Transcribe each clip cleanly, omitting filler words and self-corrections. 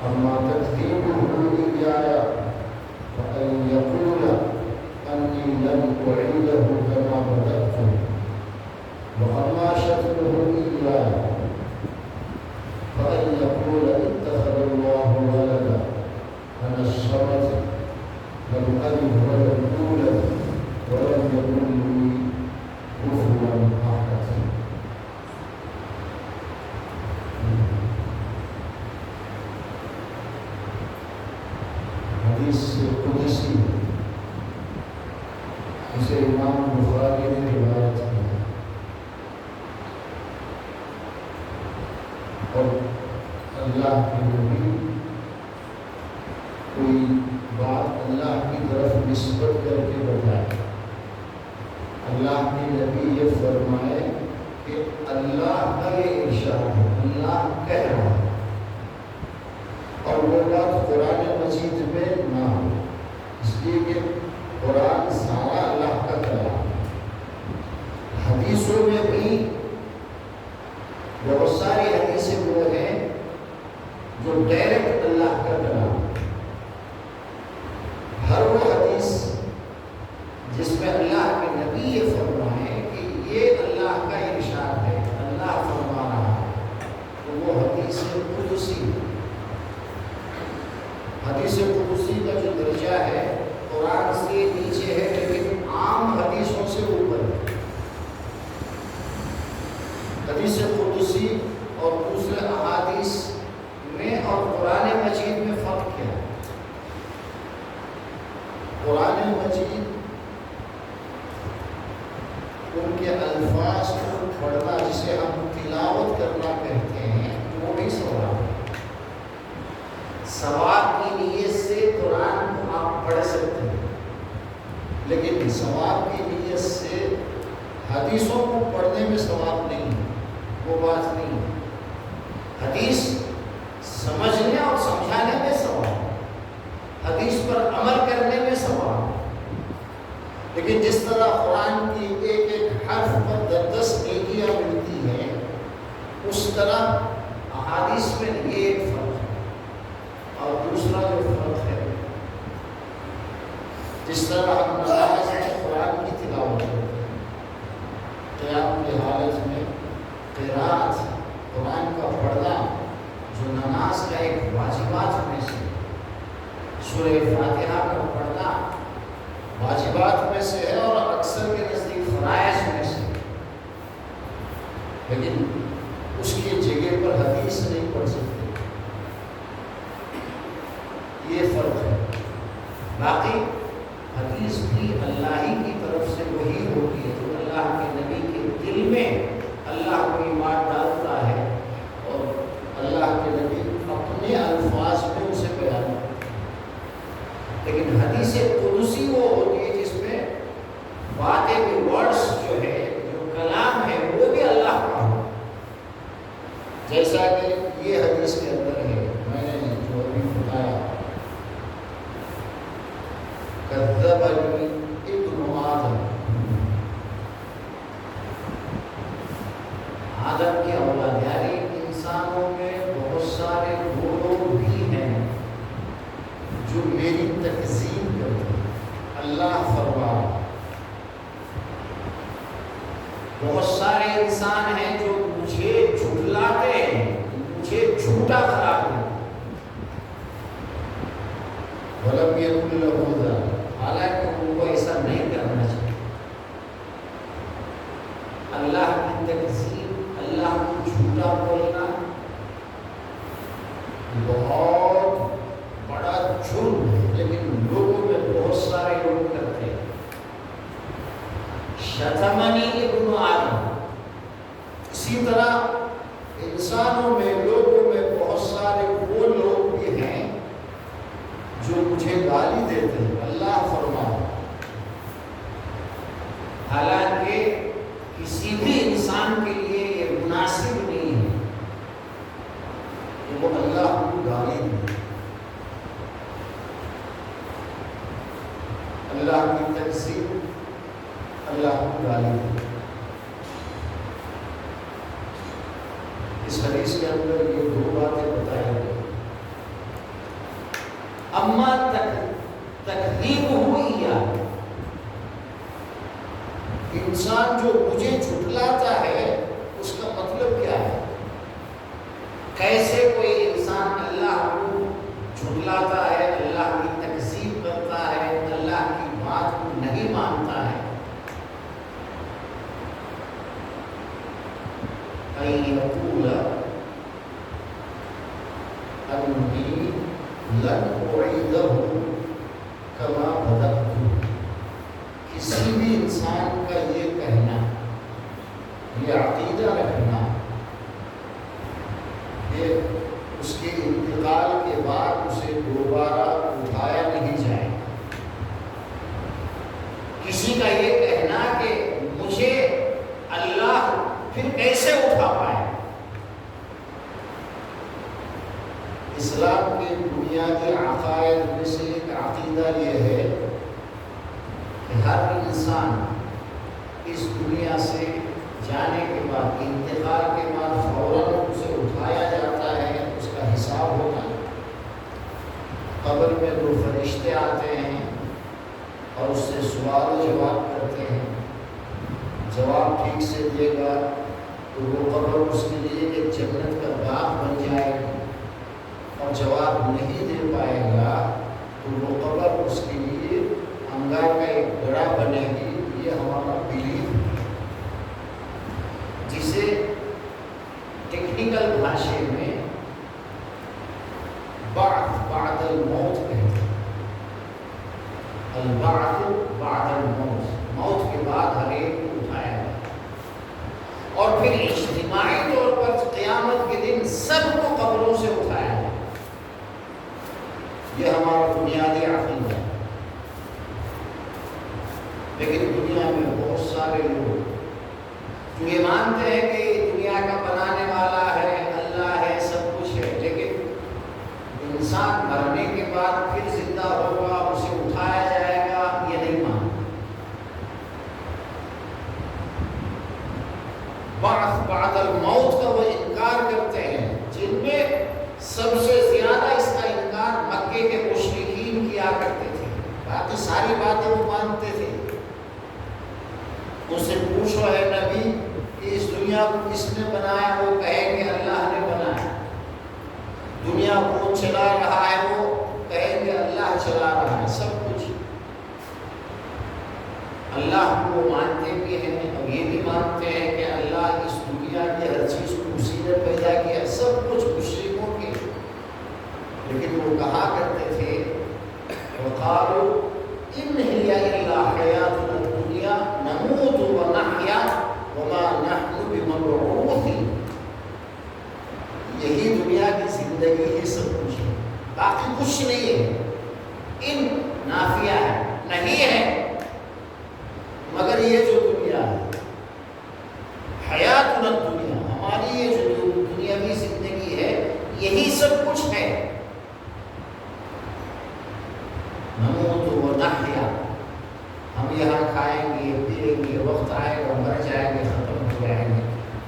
أما تكذيبه إياي فأن يقول أني لم أعيده كما بدأت، وأما شتمه إياي فأن يقول اتخذ الله ولدا، أنا الصمد لم ألد ولم أولد ولم يكن لي كفوا أحد. حدیث قدسی اسے امام بخاری نے روایت کی ہے، اور اللہ کے نبی کوئی بات اللہ کی طرف نسبت کر کے بتائے، اللہ کے نبی یہ فرمائے کہ اللہ کا یہ ارشاد ہے، اللہ کہہ رہا ہے، اور وہ بات قرآن مجید میں نہ ہو، اس لیے کہ قرآن سارا اللہ کا کلام ہے۔ حدیثوں میں بھی بہت ساری حدیثیں وہ ہیں جو ڈائریکٹ اللہ کا کلام ہے۔ ہر وہ حدیث جس میں اللہ کے نبی یہ فرمائے کہ یہ اللہ کا ارشاد ہے، اللہ فرما رہا ہے، تو وہ حدیث قدسی ہے۔ حدیث قدسی کا جو درجہ ہے قرآن سے نیچے ہے، لیکن عام حدیثوں سے اوپر ہے۔ حدیث قدسی اور دوسرے احادیث میں اور قرآن مجید میں فرق کیا ہے؟ قرآن مجید ان کے الفاظ کو پڑھنا، جسے ہم تلاوت کرنا کہتے ہیں، وہ بھی ثواب ہے۔ ثواب کی نیت سے قرآن کو آپ پڑھ سکتے ہیں، لیکن ثواب کی نیت سے حدیثوں کو پڑھنے میں ثواب نہیں ہے، وہ بات نہیں ہے۔ حدیث سمجھنے اور سمجھانے میں ثواب ہے، حدیث پر عمل کرنے میں ثواب ہے، لیکن جس طرح قرآن کی ایک ایک حرف پر 10 نیکیاں ملتی ہیں، اس طرح احادیث میں یہ ایک فرق ہے۔ اور دوسرا جو فرق ہے، جس طرح ہم نماز میں قرآن کی تلاوت کرتے ہیں، قیام کی حالت میں قرات قرآن کا پڑھنا جو نماز کا ایک واجبات میں سے، سورہ فاتحہ کا پڑھنا واجبات میں سے ہے اور اکثر کے نزدیک فرائض میں سے، لیکن اس کی جگہ پر حدیث نہیں پڑھ سکتے، یہ فرق ہے۔ باقی حدیث بھی اللہ ہی کی طرف سے وہی ہوتی ہے، تو اللہ کے نبی کے دل میں اللہ کو ایمان ڈالتا ہے اور اللہ کے نبی اپنے الفاظ میں اسے بیان کرتے ہیں۔ لیکن حدیث قدسی وہ ہوتی ہے جس میں باتیں کے ورڈز جو ہے، جو کلام ہے، وہ بھی اللہ کا ہو، جیسا کہ یہ حدیث کے اندر ہے، میں نے جو ابھی بتایا، کذبنی ابن آدم، آدم کی اولاد، یعنی انسانوں میں بہت سارے وہ لوگ بھی ہیں جو میری تکذیب کرتے ہیں، اللہ فرما۔ بہت سارے انسان ہیں جو مجھے جھٹلاتے ہیں، مجھے جھوٹا قرار دیتے ہیں، وَلَمْ يَكُنْ لَهُ ذَلِكَ، حالانکہ ان کو ایسا نہیں کرنا چاہیے۔ اللہ کی تکذیب، اللہ کو جھوٹا بولنا بہت بڑا جرم ہے، لیکن لوگوں میں بہت سارے لوگ کرتے ہیں۔ شتمنی ابن آدم، اسی طرح انسانوں میں، لوگوں میں بہت سارے وہ لوگ بھی ہیں جو مجھے گالی دیتے ہیں، اللہ فرما۔ حالانکہ کسی بھی انسان کے لیے یہ مناسب نہیں ہے کہ وہ اللہ کو گالی دے، اللہ کی تکذیب، اللہ کو گالی دے۔ اس حدیث کے اندر یہ دو باتیں بتائی گئی۔ اما تکذیب ہوئی یا انسان جو مجھے جھٹلاتا ہے اس کا مطلب کیا ہے؟ کیسے کوئی انسان اللہ کو جھٹلاتا ہے، اللہ کی تکذیب کرتا ہے، اللہ کی بات کو نہیں مانتا ہے؟ أن يقول أني لن أعيده كما بدأت. کسی بھی انسان کا یہ کہنا، یہ عقیدہ رکھنا کہ اس کے انتقال کے بعد اسے دوبارہ اٹھایا نہیں جائے، کسی کا یہ کہنا کہ مجھے اللہ پھر کیسے اٹھا پائے. اسلام کے بنیادی عقائد میں سے ایک عقیدہ یہ ہے کہ ہر انسان اس دنیا سے جانے کے بعد، انتقال کے بعد فوراً اسے اٹھایا جاتا ہے، اس کا حساب ہوتا ہے. قبر میں دو فرشتے آتے ہیں اور اس سے سوال و جواب کرتے ہیں. جواب ٹھیک سے دے گا تو وہ قبر اس کے لیے ایک جنت کا باغ بن جائے گی، اور جواب نہیں دے پائے گا تو وہ قبر اس کے لیے انگار کا ایک گڑھا بنے گی. یہ ہمارا بلیف ہے، جسے ٹیکنیکل بھاشے میں بعد الموت کہتے ہیں. البعث بعد الموت، موت کے بعد ہر ایک کو اٹھایا گیا اور پھر اجتماعی طور پر قیامت کے دن سب کو قبروں سے اٹھایا گیا. یہ ہمارا بنیادی عقیدہ ہے. لیکن دنیا میں بہت سارے لوگ جو یہ مانتے ہیں کہ یہ دنیا کا بنانے والا ہے، اللہ ہے، سب کچھ ہے، لیکن انسان مرنے کے بعد پھر زندہ ہوگا، اسے اٹھایا جائے گا، یہ نہیں مانتے. بعد الموت کا وہ انکار کرتے ہیں، جن میں سب سے زیادہ اس کا انکار مکے کے مشرکین کیا کرتے تھے. باقی ساری باتیں وہ مانتے تھے. ان سے پوچھو اے نبی کہ اس دنیا کو کس نے بنایا؟ وہ کہیں گے اللہ نے بنایا. دنیا کو چلا رہا ہے؟ وہ کہیں گے اللہ چلا رہا ہے. سب کچھ اللہ کو مانتے بھی ہیں اور یہ بھی مانتے ہیں کہ اللہ اس دنیا کی ہر چیز کو اسی نے پیدا کیا. سب کچھ مشرکوں کے. لیکن وہ کہا کرتے تھے وقالوا ان هي الا حیاتنا الدنیا نموت ونحیا وما نحن بمبعوثین. یہی دنیا کی زندگی ہے، سب کچھ ہے، باقی کچھ نہیں ہے. ان نافیہ ہے، نہیں ہے، مگر یہ جو دنیا ہے حیاتنا الدنیا، ہماری یہ جو دنیاوی زندگی ہے یہی سب کچھ ہے. نموت و نحیا، ہم یہاں کھائیں گے، پیئیں گے، وقت آئے گا مر جائیں گے، ختم ہو جائیں گے.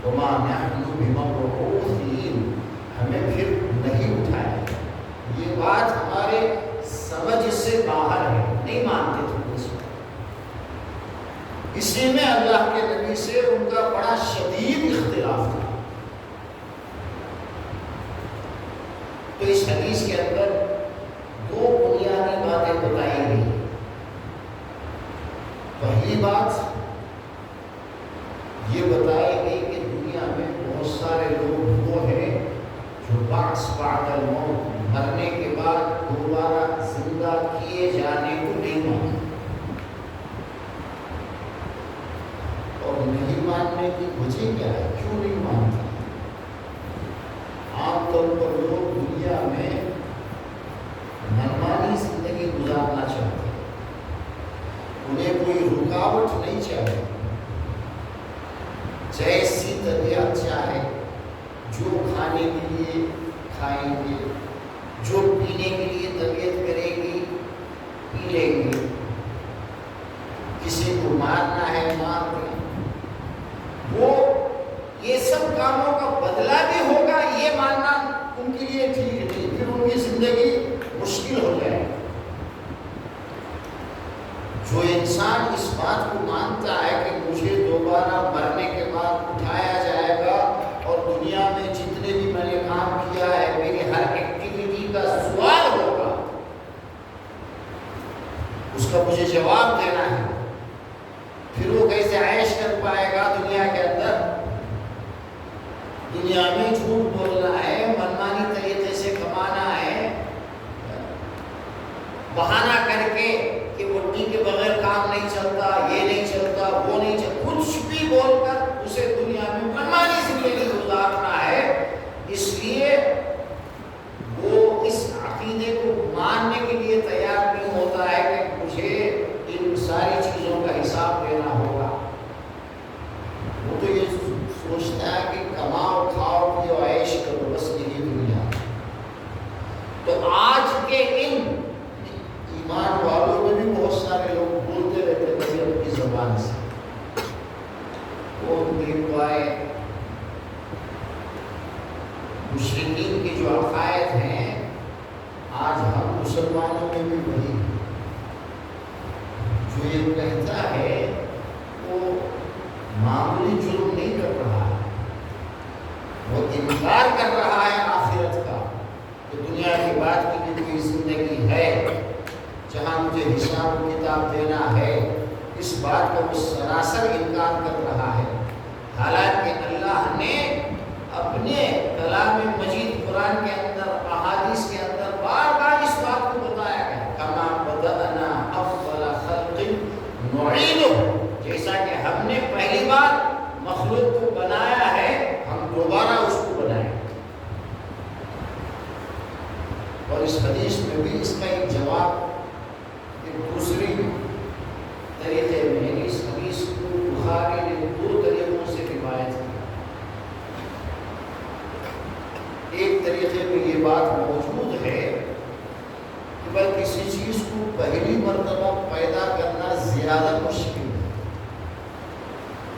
وما نحن بمبعوثین، ہمیں پھر نہیں اٹھایا. یہ بات ہمارے سمجھ سے باہر ہے، نہیں مانتے تھے اس کو. اسی میں اللہ کے نبی سے ان کا بڑا شدید اختلاف تھا. تو اس حدیث کے اندر دو بنیادی باتیں بتائی گئی. پہلی بات یہ بتائی گئی کہ دنیا میں بہت سارے لوگ وہ ہیں جو بعث بعد الموت، مرنے کے بعد دوبارہ زندہ کیے جانے کو نہیں مانتے. اور نہیں ماننے کی وجہ کیا ہے؟ کیوں نہیں مانتے؟ عام طور پر لوگ دنیا میں منمانی زندگی گزارنا چاہتے ہیں. انہیں کوئی رکاوٹ نہیں چاہیے. جیسی طبیعت چاہے، جو کھانے کے لیے کھائیں گے، جو پینے کے لیے طبیعت کرے گی پی لیں گے. کسی کو مارنا ہے مار دیں. وہ یہ سب کاموں کا بدلہ بھی ہوگا، یہ ماننا ان کے لیے ٹھیک نہیں. پھر ان کی زندگی مشکل ہو جائے. جو انسان اس بات کو مانتا ہے کہ مجھے دوبارہ مرنے کے بعد اٹھایا جائے گا اور دنیا میں جتنے بھی میں نے کام کیا ہے میری ہر ایکٹیویٹی کا سوال ہوگا، اس کا مجھے جواب دینا ہے، پھر وہ کیسے عیش کر پائے گا دنیا کے اندر؟ دنیا میں جھوٹ بولنا ہے، منمانی طریقے سے کمانا ہے، بہانہ کر کے کہ وٹی کے بغیر کام نہیں چلتا، یہ نہیں چلتا، وہ نہیں چلتا، کچھ بھی بول کر اسے دنیا میں منمانی زندگی گزارنا ہے۔ اس لیے وہ اس عقیدے کو ماننے کے لیے تیار نہیں ہوتا ہے کہ مجھے ان ساری چیزوں کا حساب دینا ہوگا۔ وہ تو یہ سوچتا ہے کہ کماؤ، کھاؤ، پیو، عیش کرو، بس یہی دنیا۔ تو آج کے ان ایمان والوں میں بھی بہت سارے لوگ بولتے رہتے ہیں اپنی زبان سے، وہ دیکھ پائے مشرکین کے جو عقائد ہیں آج ہم مسلمانوں میں بھی وہی ہے۔ جو یہ کہتا ہے وہ معمولی جرم نہیں کر رہا ہے، وہ انکار کر رہا ہے آخرت کا کہ دنیا کے بعد کی بھی کوئی زندگی ہے جہاں مجھے حساب و کتاب دینا ہے۔ اس بات کا وہ سراسر انکار کر رہا ہے، حالانکہ اللہ نے اپنے کلام مجید قرآن کے اندر، احادیث کے اندر بار بار اس بات کو بتایا ہے، کما بدأنا اول خلق نعیدہ، جیسا کہ ہم نے پہلی بار مخلوق کو بنایا ہے ہم دوبارہ اس کو بنائیں۔ اور اس حدیث میں بھی اس کا ایک جواب دوسری طریقے میں، اس حدیث کو بخاری نے دو طریقوں سے روایت کی۔ ایک طریقے میں یہ بات موجود ہے کہ بھائی کسی چیز کو پہلی مرتبہ پیدا کرنا زیادہ مشکل ہے،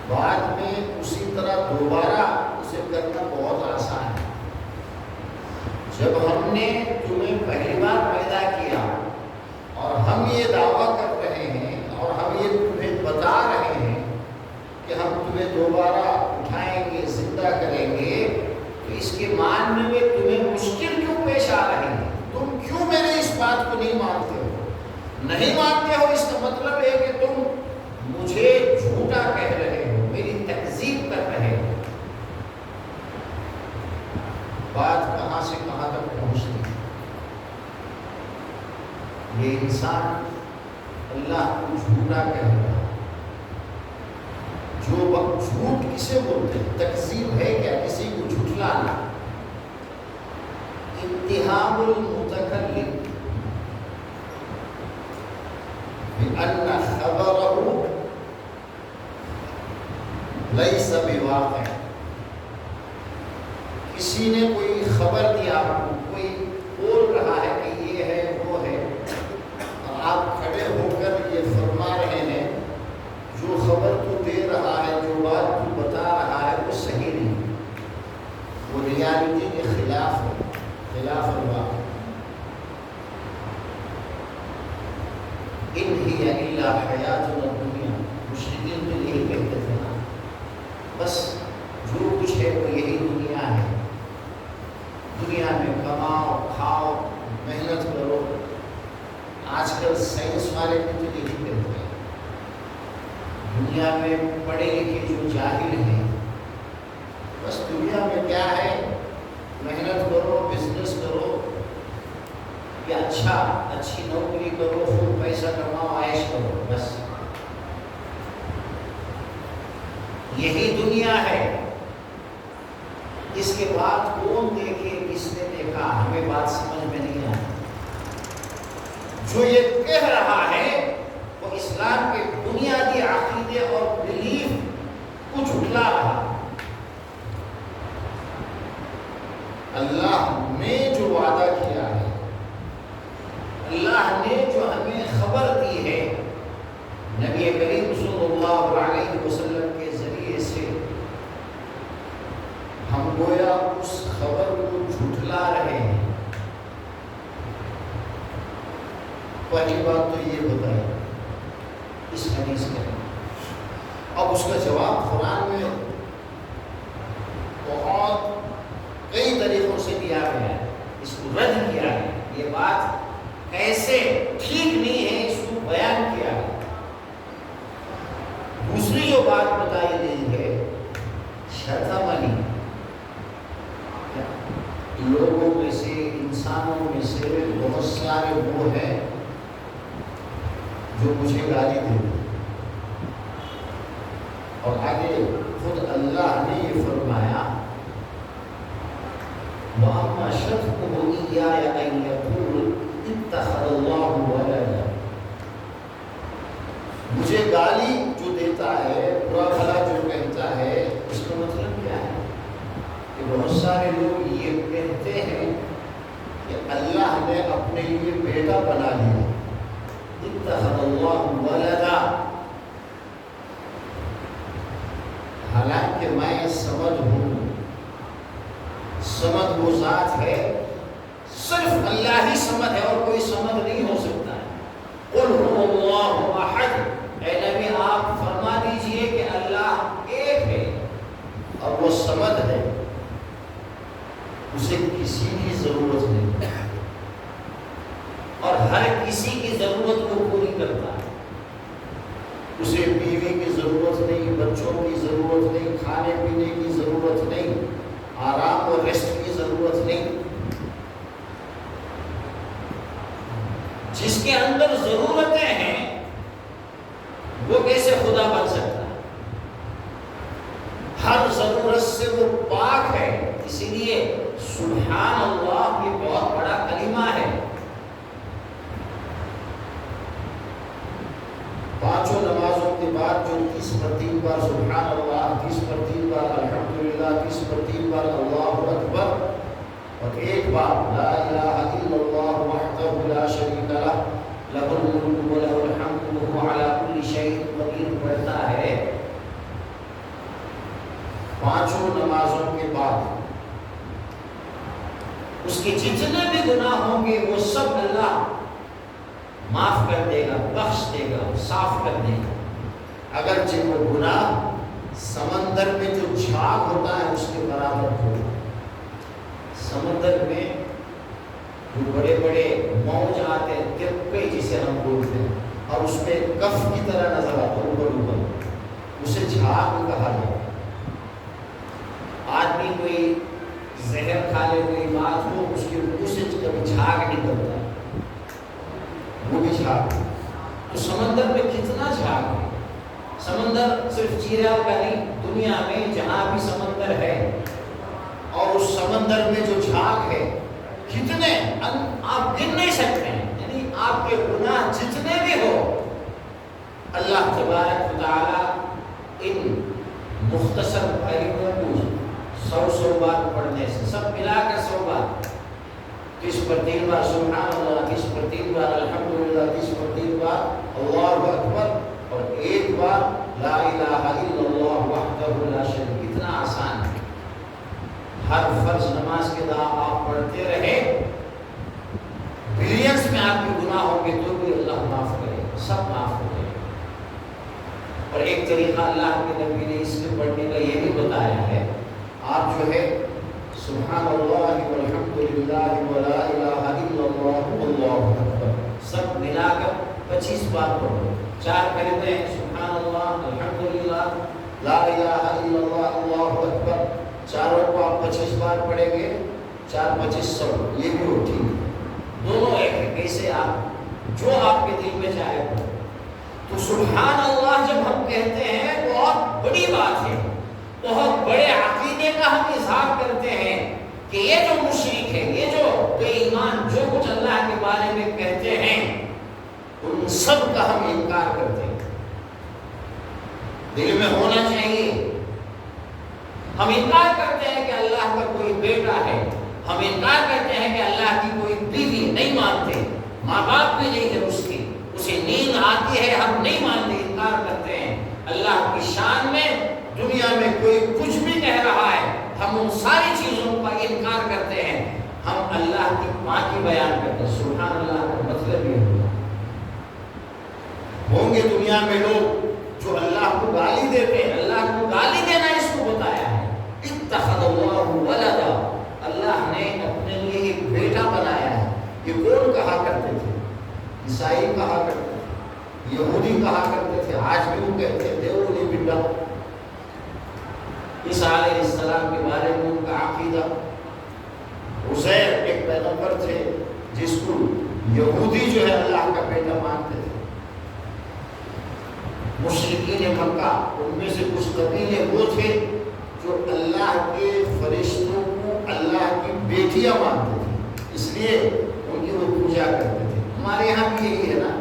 بعد میں اسی طرح دوبارہ اسے کرنا بہت آسان ہے۔ جب ہم نے تمہیں پہلی بار پیدا کیا اور ہم یہ دعویٰ کر رہے ہیں اور ہم یہ تمہیں بتا رہے ہیں کہ ہم تمہیں دوبارہ اٹھائیں گے، زندہ کریں گے، تو اس کے ماننے میں تمہیں مشکل کیوں پیش آ رہی ہے؟ تم کیوں میرے اس بات کو نہیں مانتے ہو؟ نہیں مانتے ہو اس کا مطلب ہے کہ تم مجھے جھوٹا کہہ رہے ہو، میری تکذیب کر رہے ہو۔ بات کہاں سے کہاں تک پہنچتی ہے؟ یہ انسان اللہ کو جھوٹا کہہ رہا ہے۔ جو وقت جھوٹ کسے بولتے ہیں؟ تکذیب ہے کیا؟ کسی کو جھٹلانا۔ اتہام المتکلم بأن خبرہ لیس بواقع، کسی نے کوئی خبر دی آپ کو، کوئی بول رہا ہے کہ یہ ہے وہ ہے، اور آپ کھڑے ہو کر یہ فرما رہے ہیں جو خبر تو دے رہا ہے، جو بات تو بتا رہا ہے وہ صحیح نہیں، وہ ریالٹی کے خلاف ہے، خلاف الواقع۔ ان ہی الا حیاتنا الدنیا، مشرکین تو یہی کہتے تھے نا، بس جو کچھ ہے وہ یہی دنیا ہے، دنیا میں کماؤ، کھاؤ، محنت کرو۔ آج کل سائنس والے بھی تو یہی کہتے ہیں، دنیا میں پڑھے لکھے جو جاہل ہیں، بس دنیا میں کیا ہے، محنت کرو، بزنس کرو، یا اچھی نوکری کرو، خوب پیسہ کماؤ، عیش کرو، بس یہی دنیا ہے۔ اس کے بعد کون دیکھے، کس نے دیکھا، ہمیں بات سمجھ میں نہیں آتی۔ جو یہ کہہ رہا ہے وہ اسلام کے بنیادی عقیدے اور بلیف کو جھٹلا رہا۔ اللہ نے جو وعدہ کیا ہے، اللہ نے جو ہمیں خبر دی ہے نبی کریم صلی اللہ علیہ وسلم کے ذریعے سے، ہم گویا اس خبر کو جھٹلا رہے ہیں۔ پہلی بات تو یہ بتائی اس حدیث کے اندر۔ اب اس کا جواب قرآن میں بہت کئی طریقوں سے دیا گیا ہے، اس کو رد کیا گیا، یہ بات کیسے ٹھیک نہیں ہے اس کو بیان کیا گیا۔ دوسری جو بات بتائی گئی ہے شتمنی، لوگوں میں سے انسانوں میں سے بہت سارے وہ ہیں جو مجھے گالی دیتے ہیں، اور آگے خود اللہ نے یہ فرمایا وَأَمَّا شَتْمُهُ إِيَّايَ أَن يَقُولُ اتَّخَذَ اللَّهُ وَلَدًا، مجھے گالی جو دیتا ہے، برا بھلا جو کہتا ہے، اس کا مطلب کیا ہے کہ بہت سارے لوگ یہ کہتے ہیں کہ اللہ نے اپنے لیے بیٹا بنا لیا، اتخذ اللہ ولدا، حالانکہ میں سمد ہوں، سمد وہ ذات ہے، صرف اللہ ہی سمد ہے اور کوئی سمد نہیں ہو سکتا ہے۔ قل هو اللہ احد، اے نبی آپ فرما دیجئے کہ اللہ ایک ہے اور وہ سمد ہے، اسے کسی کی ضرورت نہیں اور ہر کسی کی ضرورت کو پوری کرتا ہے، اسے بیوی کی ضرورت نہیں، بچوں کی ضرورت نہیں، کھانے پینے کی ضرورت نہیں، آرام اور ریسٹ کی ضرورت نہیں۔ جس کے اندر ضرورتیں ہیں وہ کیسے خدا بن سکتا ہے؟ ہر ضرورت سے وہ پاک ہے، اسی لیے سبحان اللہ یہ بہت بڑا کلمہ ہے۔ پانچوں نمازوں کے بعد جو 30 پر 3 بار سبحان اللہ، 30 پر 3 بار الحمدللہ، 30 پر 3 بار اللہ اکبر، اور ایک بار لا الہ الا اللہ وحدہ لا شریک لہ لہ الملک و لہ الحمد وہو علی کل شیء قدیر پڑھتا ہے، پانچوں نمازوں کے بعد اس کے جتنے بھی گناہ ہوں گے وہ سب اللہ معاف کر دے گا، بخش دے گا، صاف کر دے گا، اگرچہ وہ گناہ سمندر میں جو جھاگ ہوتا ہے اس کے برابر ہو۔ سمندر میں جو بڑے بڑے موج آتے ہیں، تپے جسے ہم بولتے ہیں، اور اس میں کف کی طرح نظر آتا ہے اوپر اوپر، اسے جھاگ کہا جاتا ہے۔ آدمی کوئی زہر کھا لے، کوئی بات ہو، اس کے منہ سے کبھی جھاگ نکلتا ہے، وہ بھی جھاگ۔ تو سمندر میں کتنا جھاگ ہے، سمندر صرف چیرا کا نہیں، دنیا میں جہاں بھی سمندر ہے اور اس سمندر میں جو جھاگ ہے کتنے آپ گن نہیں سکتے ہیں، یعنی آپ کے گناہ جتنے بھی ہو اللہ تبارک و تعالی ان مختصر کلموں کو 100 بار پڑھنے سے، سب ملا کر 100 بار، 30 پر 3 بار سبحان اللہ، 30 پر 3 بار الحمدللہ، 30 پر 3 بار اللہ اکبر، اور ایک بار لا الہ الا اللہ وحدہ لا شریک۔ کتنا آسان ہے، ہر فرض نماز کے بعد آپ پڑھتے رہے، بلینس میں آپ کے گناہ ہوں گے تو بھی اللہ معاف کرے، سب معاف ہو جائے۔ اور ایک طریقہ اللہ کے نبی نے اس میں پڑھنے کا یہ بھی بتایا ہے، آپ جو ہے سبحان اللہ والحمدللہ ولا الہ الا اللہ واللہ اکبر سب ملا کر 25 بار پڑھو، 4 کلمے ہیں، سبحان اللہ، الحمدللہ، لا الہ الا اللہ، اللہ اکبر، چاروں کو آپ 25 بار پڑھیں گے، 4 25 100، یہ بھی ہو ٹھیک ہے، دونوں ایک ہے، کیسے آپ جو آپ کے دل میں چاہے پڑھو۔ تو سبحان اللہ جب ہم کہتے ہیں بہت بڑی بات ہے، بہت بڑے عقیدے کا ہم اظہار کرتے ہیں کہ یہ جو مشرک ہے، یہ جو بے ایمان جو کچھ اللہ کے بارے میں کہتے ہیں، ان سب کا ہم انکار کرتے ہیں۔ دل میں ہونا چاہیے، ہم انکار کرتے ہیں کہ اللہ کا کوئی بیٹا ہے، ہم انکار کرتے ہیں کہ اللہ کی کوئی بیوی، نہیں مانتے، ماں باپ بھی نہیں ہے اس کی، اسے نیند آتی ہے، ہم نہیں مانتے، انکار کرتے ہیں۔ اللہ کی شان میں دنیا میں کوئی کچھ بھی کہہ رہا ہے، ہم ان ساری چیزوں کا انکار کرتے ہیں، ہم اللہ کی پاکی بیان کرتے ہیں۔ سبحان اللہ کا مطلب یہ ہوگا، ہوں گے دنیا میں لوگ جو اللہ کو گالی دیتے ہیں، اللہ کو گالی دینا اس کو بتایا ہے، اتخذ اللہ ولدا، اللہ نے اپنے لیے ایک بیٹا بنایا ہے۔ یہ کون کہا کرتے تھے؟ عیسائی کہا کرتے تھے، یہودی کہا کرتے تھے، آج بھی وہ کہتے ہیں دیولی بڈا۔ عیسیٰ علیہ السلام کے بارے میں ان کا عقیدہ، عزیر ایک پیغمبر تھے جس کو یہودی جو ہے اللہ کا بیٹا مانتے تھے۔ مشرکین مکہ ان میں سے کچھ قبیلے وہ تھے جو اللہ کے فرشتوں کو اللہ کی بیٹیاں مانتے تھے، اس لیے ان کی وہ پوجا کرتے تھے۔ ہمارے یہاں بھی یہی ہے نا،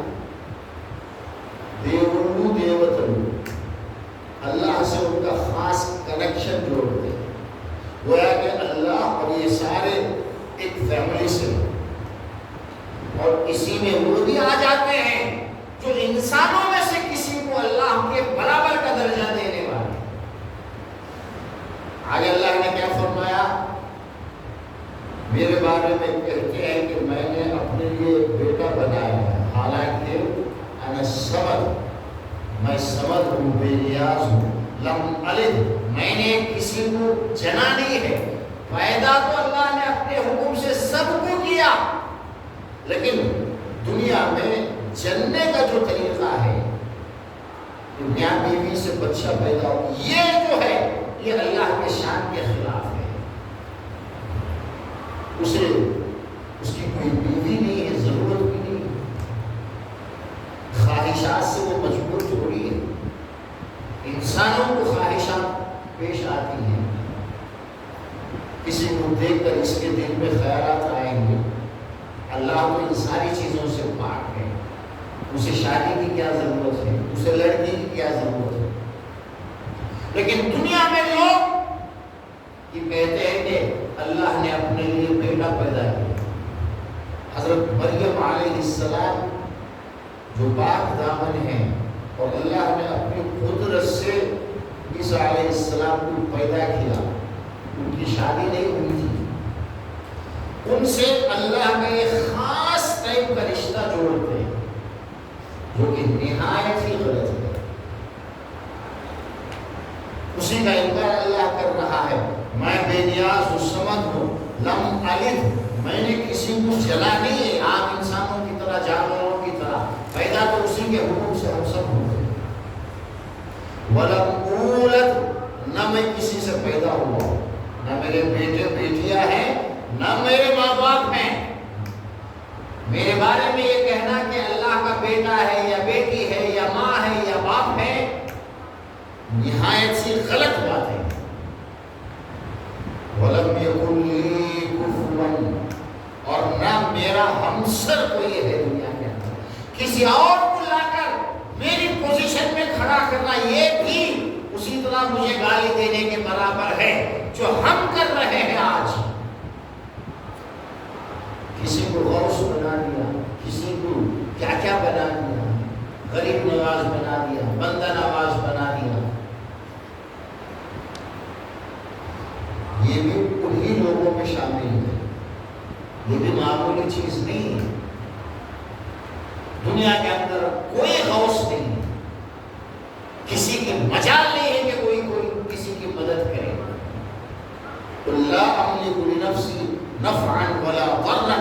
دیولو دیوتلو، اللہ سے ان کا خاص کنیکشن جوڑتے ہیں، گویا کہ اللہ اور یہ سارے ایک فیملی سے، اور اسی میں وہ بھی آ جاتے ہیں جو انسانوں میں سے کسی کو اللہ کے برابر کا درجہ دینے والے۔ آگے اللہ نے کیا فرمایا؟ میرے بارے میں کہتے ہیں کہ میں نے اپنے لیے ایک بیٹا بنایا ہے، حالانکہ انا صمد، میں صمد ہوں، بے نیاز ہوں، لم الد، میں نے کسی کو جنا نہیں ہے۔ پیدا تو اللہ نے اپنے حکم سے سب کو کیا، لیکن دنیا میں جننے کا جو طریقہ ہے، میاں بیوی سے بچہ پیدا ہو، یہ جو ہے یہ اللہ کے شان کے خلاف ہے۔ اسے اس کی کوئی بیوی نہیں ہے، ضرورت بھی نہیں ہے، خواہشات سے وہ مجبور تھوڑی ہے۔ انسانوں کو خواہشات پیش آتی ہیں، کسی کو دیکھ کر اس کے دل میں خیالات آئیں گے، اللہ تو ان ساری چیزوں سے پاک ہے، اسے شادی کی کیا ضرورت ہے، اسے لڑکی کی کیا ضرورت ہے۔ لیکن دنیا میں لوگ یہ کہتے ہیں کہ اللہ نے اپنے لیے بیٹا پیدا کیا۔ حضرت مریم علیہ السلام جو پاک دامن ہیں، اور اللہ نے اپنی قدرت سے عیسیٰ علیہ السلام کو پیدا کیا، ان کی شادی نہیں ہوئی تھی، ان سے اللہ کا ایک خاص ٹائپ کا رشتہ جوڑتے ہیں جو کہ نہایت ہی غلط ہے۔ اسی کا انکار اللہ کر رہا ہے، میں بے نیاز و صمد ہوں، لم الد، میں نے کسی کو جلا نہیں ہے، عام انسانوں کی طرح، جانوروں کی طرح، پیدا تو اسی کے حکم سے ہم سب ہوتے ہیں۔ ولم اولد، نہ میں کسی سے پیدا ہوا، نہ میرے بیٹے بیٹیاں ہیں، نہ میرے ماں باپ ہیں۔ میرے بارے میں یہ کہنا کہ اللہ کا بیٹا ہے یا بیٹی ہے یا ماں ہے یا باپ ہے، نہایت سی غلط بات ہے۔ وَلَمْ يَكُنْ لِي كُفُوًا، اور نہ میرا ہمسر کوئی ہے دنیا کے اندر، کسی اور کو لا کر میری پوزیشن میں کھڑا کرنا یہ بھی اسی طرح مجھے گالی دینے کے برابر ہے جو ہم کر رہے ہیں آج۔ کسی کو غوث بنا دیا، کسی کو کیا کیا بنا دیا، غریب نواز بنا دیا، بندہ نواز بنا دیا۔ یہ بھی انہی لوگوں میں شامل ہے، یہ بھی معمولی چیز نہیں ہے۔ دنیا کے اندر کوئی غوث نہیں ہے، کسی کی مجال نہیں ہے کہ کوئی کسی کی مدد کرے۔ لا املک لنفسی نفعا ولا ضرا،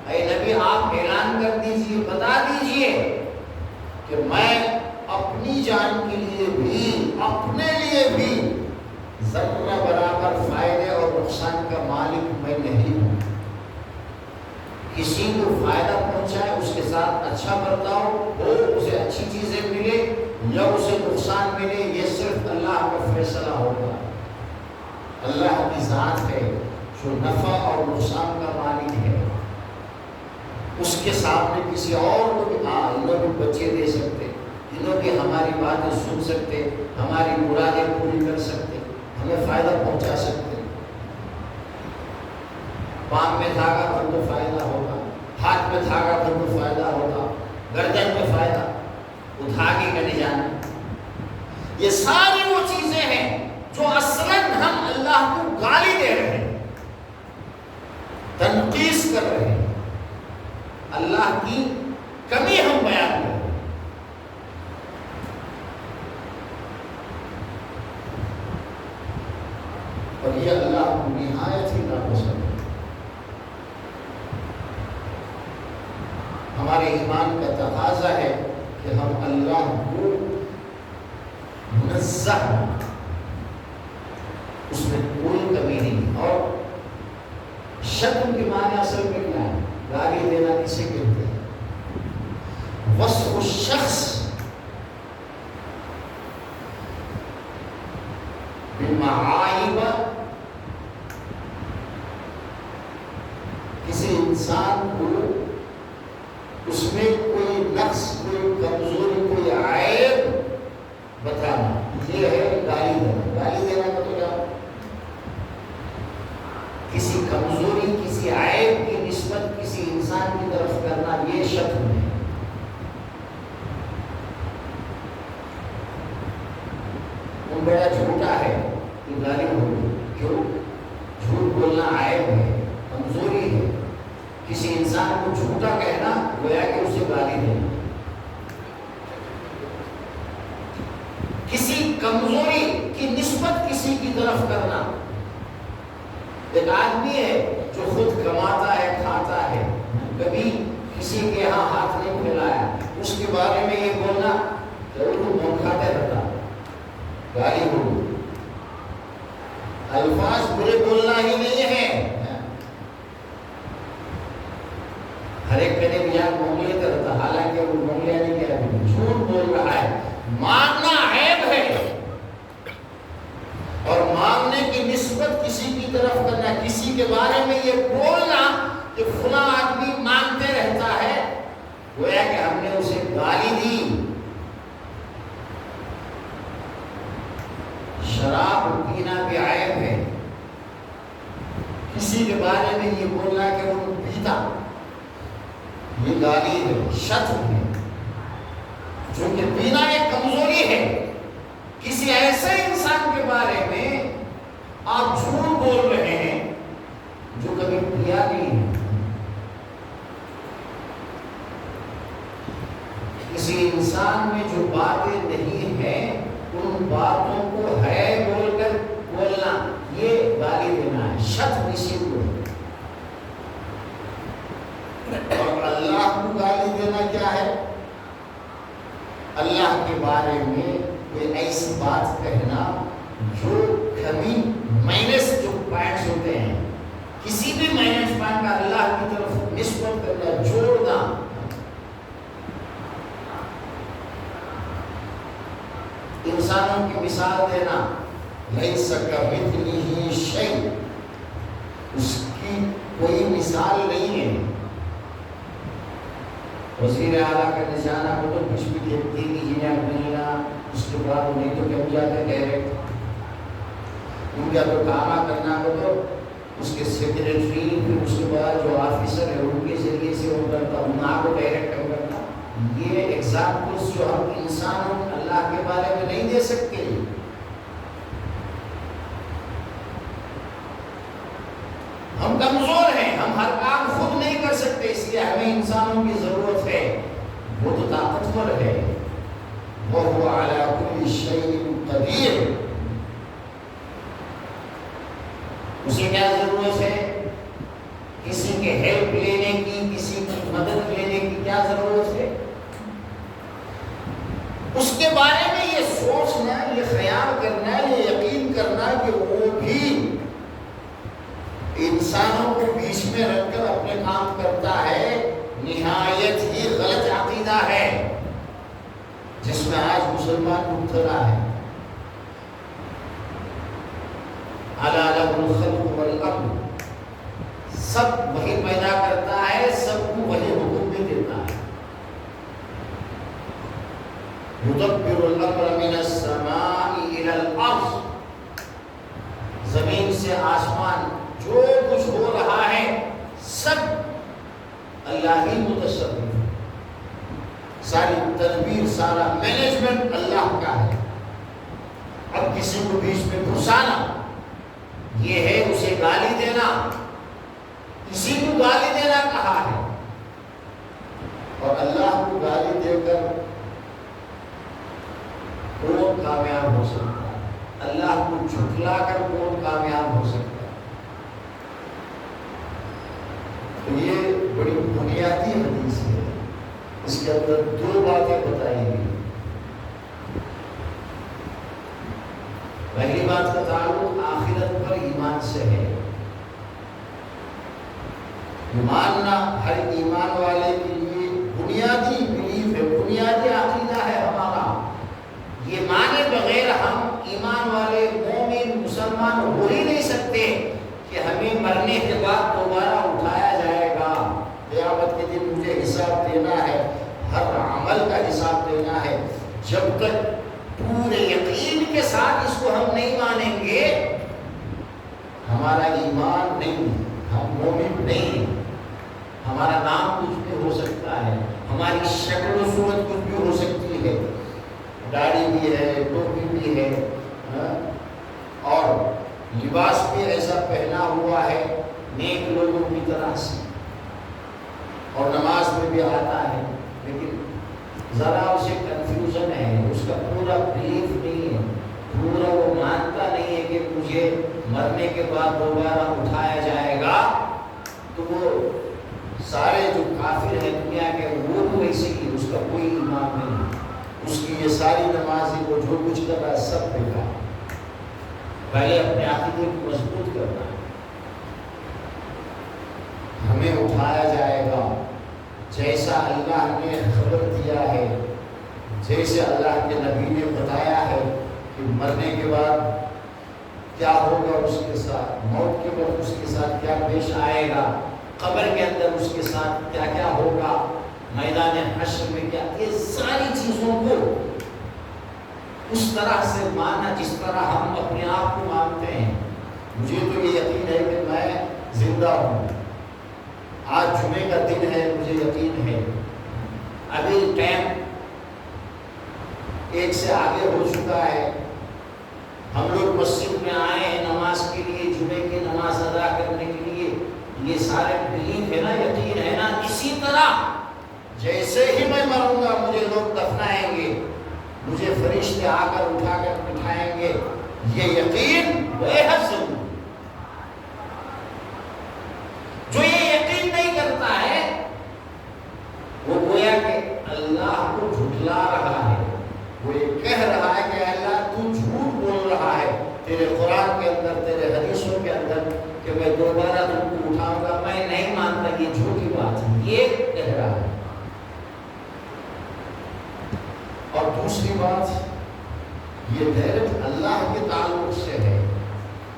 اے نبی آپ اعلان کر دیجئے، بتا دیجئے کہ میں اپنی جان کے لیے بھی، اپنے لیے بھی ذرہ برابر فائدے اور نقصان کا مالک میں نہیں ہوں۔ کسی کو فائدہ پہنچائے، اس کے ساتھ اچھا برتاؤ ہو، اسے اچھی چیزیں ملے یا اسے نقصان ملے، یہ صرف اللہ کا فیصلہ ہوگا۔ اللہ کی ذات ہے جو نفع اور نقصان کا مالک ہے، اس کے سامنے کسی اور کو بھی انہوں بھی بچے دے سکتے، انہوں بھی ہماری باتیں سن سکتے، ہماری مرادیں پوری کر سکتے، ہمیں فائدہ پہنچا سکتے۔ پاؤں میں دھاگا بھر تو فائدہ ہوگا، ہاتھ میں دھاگا بھر تو فائدہ ہوگا، گردن میں فائدہ، وہ دھاگے کا نہیں جانا۔ یہ ساری وہ چیزیں ہیں جو اصلاً ہم اللہ کو گالی دے رہے ہیں، تنقیس کر رہے ہیں، اللہ کی کمی ہم بیان کر رہے ہیں۔ ہمارے ایمان کا تقاضا ہے کہ ہم اللہ کو منزہ، اس میں کوئی کمی نہیں. اور شتم کے معنی اصل میں کیا ہے؟ گالی دینا کسے کہتے ہیں؟ وصف الشخص بالمعائب، کسی انسان کو اس میں کوئی نقص، کوئی کمزوری، کوئی عیب بتانا، یہ ہے گالی دینا. گالی دینا کا تو کیا؟ کسی کمزوری، کسی عیب کی نسبت کسی انسان کی طرف کرنا، یہ شتم ہے. وہ بڑا جھوٹا ہے، یہ گالی ہوگی. کیوں؟ جھوٹ بولنا عیب ہے، کمزوری ہے. کسی انسان کو جھوٹا کہنا گویا کہ اسے گالی دینا. کسی کمزوری کی نسبت کسی کی طرف کرنا. ایک آدمی ہے جو خود کماتا ہے، کھاتا ہے، کبھی کسی کے یہاں ہاتھ نہیں پھیلایا، اس کے بارے میں یہ بولنا کہ وہ بون کھاتے رہتا، گالی ہوگی. الفاظ برے بولنا ہی نہیں ہے. ہر ایک کہنے بھی یار مونگلے کرتا، حالانکہ وہ مونگلے نہیں کہہ رہا، جھوٹ بول رہا ہے. مانگنا عیب ہے، اور مانگنے کی نسبت کسی کی طرف کرنا، کسی کے بارے میں یہ بولنا کہ فلاں آدمی مانگتے رہتا ہے، گویا کہ ہم نے اسے گالی دی. شراب پینا بھی عیب ہے. کسی کے بارے میں یہ بولنا کہ وہ پیتا، یہ گالی ہے، شتم ہے. چونکہ پینا ایک کمزوری ہے. کسی ایسے انسان کے بارے میں آپ جھوٹ بول رہے ہیں جو کبھی پیا نہیں ہے. کسی انسان میں جو باتیں نہیں ہیں ان باتوں کو ہے بول کر بولنا، یہ گالی دینا ہے، شتم اسی کو ہے. اور اللہ کو گالی دینا کیا ہے؟ اللہ کے بارے میں کوئی ایسی بات کہنا جو کمی مائنس جو پوائنٹس ہوتے ہیں، کسی بھی مائنس پوائنٹ کا اللہ کی طرف نسبت کرنا، جوڑنا. انسانوں کی مثال دینا، لیس کمثلہ شیء، اس کی کوئی مثال نہیں ہے. وزیر اعلیٰ کا نشانہ کو تو کچھ بھی دیکھتے انجینئر بننا، اس کے بعد نہیں تو کیا جاتے ڈائریکٹ. ان کا تو کام کرنا کو تو اس کے سیکریٹری، پھر اس کے بعد جو آفیسر ہے ان کے ذریعے سے وہ کرتا، نہ کو ڈائریکٹ کرتا. یہ ایگزامپلس جو ہم انسانوں اللہ کے بارے میں نہیں دے سکتے. ہم کمزور ہیں، ہم ہر کام خود نہیں کر سکتے، اس لیے ہمیں انسانوں کی ضرورت ہے. وہ تو طاقتور ہے، وَهُوَ عَلَى كُلِّ شَيْءٍ قَدِيرٌ. اسے کیا ضرورت ہے؟ کسی کے ہیلپ لینے کی، کسی کی مدد لینے کی کیا ضرورت ہے؟ اس کے بارے میں یہ سوچنا، یہ خیال کرنا، یہ یقین کرنا کہ وہ بھی انسانوں کو بیچ میں رکھ کر اپنے کام کرتا ہے، نہایت ہی غلط عقیدہ ہے جس میں آج مسلمان مبتلا ہے. الا لہ الخلق والامر، سب وہی پیدا کرتا ہے، سب کو وہی حکم بھی دیتا ہے. یدبر الامر من السماء الى الارض، زمین سے آسمان جو کچھ ہو رہا ہے سب اللہ ہی متصرف ہے. ساری تدبیر، سارا مینجمنٹ اللہ کا ہے. اب کسی کو بیچ میں گھسانا یہ ہے اسے گالی دینا. کسی کو گالی دینا کہا ہے، اور اللہ کو گالی دے کر کون کامیاب ہو سکتا ہے؟ اللہ کو جھٹلا کر کون کامیاب ہو سکتا ہے؟ تو یہ بڑی بنیادی حدیث ہے. اس کے اندر دو باتیں بتائی گئی. پہلی بات کا تعلق آخرت پر ایمان سے ہے. ماننا ہر ایمان والے کے لیے بنیادی بلیف ہے، بنیادی عقیدہ ہے ہمارا. یہ مانے بغیر ہم ایمان والے مومن مسلمان ہو ہی نہیں سکتے کہ ہمیں مرنے کے بعد دوبارہ اٹھایا جائے گا. قیامت کے دن مجھے حساب دینا ہے، ہر عمل کا حساب دینا ہے. جب تک پورے یقین کے ساتھ اس کو ہم نہیں مانیں گے، ہمارا ایمان نہیں، ہم مومن نہیں. ہمارا نام کچھ بھی ہو سکتا ہے، ہماری شکل و صورت کچھ بھی ہو سکتی ہے، داڑھی بھی ہے، ٹوپی بھی ہے، اور لباس بھی ایسا پہنا ہوا ہے نیک لوگوں کی طرح سے، اور نماز میں بھی آتا ہے، لیکن ذرا اسے کنفیوژن ہے، اس کا پورا بلیف نہیں ہے، پورا وہ مانتا نہیں ہے کہ مجھے مرنے کے بعد دوبارہ اٹھایا جائے گا. تو وہ سارے جو کافر ہیں دنیا کے وہ بھی ویسے ہی، اس کا کوئی ایمان نہیں. اس کی یہ ساری نمازیں وہ جو کچھ کر رہا ہے سب بیکار. پہلے اپنے عقیدے کو مضبوط کرنا ہے. ہمیں اٹھایا جائے گا جیسا اللہ نے خبر دیا ہے، جیسے اللہ کے نبی نے بتایا ہے کہ مرنے کے بعد کیا ہوگا اس کے ساتھ، موت کے وقت اس کے ساتھ کیا پیش آئے گا، قبر کے اندر اس کے ساتھ کیا کیا ہوگا، میدان حشر میں کیا. یہ ساری چیزوں کو اس طرح سے ماننا جس طرح ہم اپنے آپ کو مانتے ہیں. مجھے تو یہ یقین ہے کہ میں زندہ ہوں. آج جمعے کا دن ہے، مجھے یقین ہے ابھی ٹائم 1 سے آگے ہو چکا ہے. ہم لوگ مسجد میں آئے ہیں نماز کے لیے، جمعے کی نماز ادا کرنے کے لیے. یہ سارے بلیف ہے نا، یقین ہے نا. اسی طرح جیسے ہی میں مروں گا مجھے لوگ دفنائیں گے، مجھے فرشتے آ کر اٹھا کر بٹھائیں گے. یہ یقین بے حد ضروری. جو یہ یقین نہیں کرتا ہے وہ گویا کہ اللہ کو جھٹلا رہا ہے. وہ یہ کہہ رہا ہے کہ اللہ تو جھوٹ بول رہا ہے تیرے قرآن کے اندر، تیرے حدیثوں کے اندر کہ میں دوبارہ تم کو اٹھاؤں گا. میں نہیں مانتا، یہ جھوٹی بات ہے، یہ کہہ رہا ہے. اور دوسری بات، یہ ڈائریکٹ اللہ کے تعلق سے ہے.